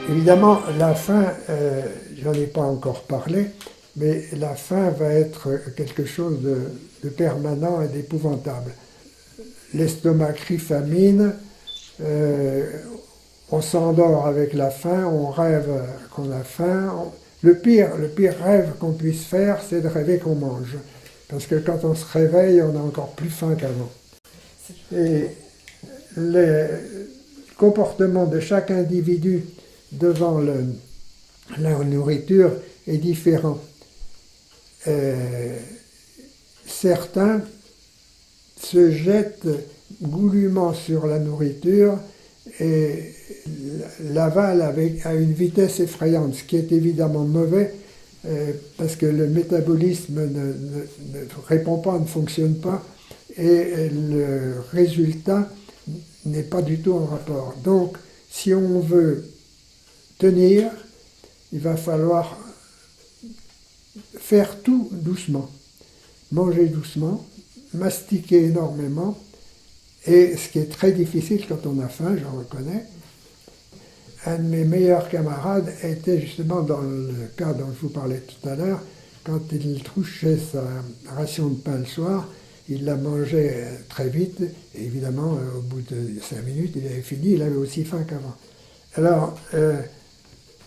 Évidemment, la faim, j'en ai pas encore parlé, mais la faim va être quelque chose de permanent et d'épouvantable. L'estomac crie famine, on s'endort avec la faim, on rêve qu'on a faim. Le pire rêve qu'on puisse faire, c'est de rêver qu'on mange. Parce que quand on se réveille, on a encore plus faim qu'avant. Et le comportement de chaque individu devant la nourriture est différent. Certains se jettent goulûment sur la nourriture et l'avalent à une vitesse effrayante, ce qui est évidemment mauvais parce que le métabolisme ne répond pas, ne fonctionne pas et le résultat n'est pas du tout en rapport. Donc, si on veut tenir, il va falloir faire tout doucement, manger doucement, mastiquer énormément, et ce qui est très difficile quand on a faim, j'en reconnais. Un de mes meilleurs camarades était justement dans le cas dont je vous parlais tout à l'heure, quand il trouchait sa ration de pain le soir, il la mangeait très vite, et évidemment, au bout de 5 minutes, il avait fini, il avait aussi faim qu'avant. Alors,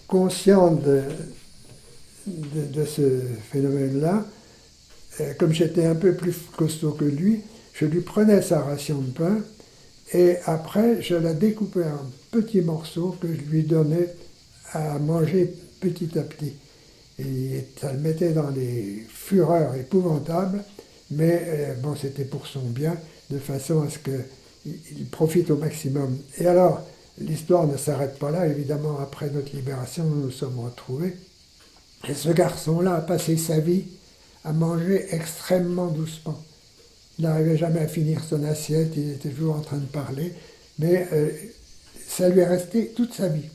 conscient de ce phénomène-là, comme j'étais un peu plus costaud que lui, je lui prenais sa ration de pain et après je la découpais en petits morceaux que je lui donnais à manger petit à petit. Et ça le mettait dans des fureurs épouvantables, mais bon, c'était pour son bien, de façon à ce qu'il profite au maximum. Et alors, l'histoire ne s'arrête pas là, évidemment, après notre libération, nous nous sommes retrouvés. Et ce garçon-là a passé sa vie à manger extrêmement doucement. Il n'arrivait jamais à finir son assiette, il était toujours en train de parler, mais ça lui est resté toute sa vie.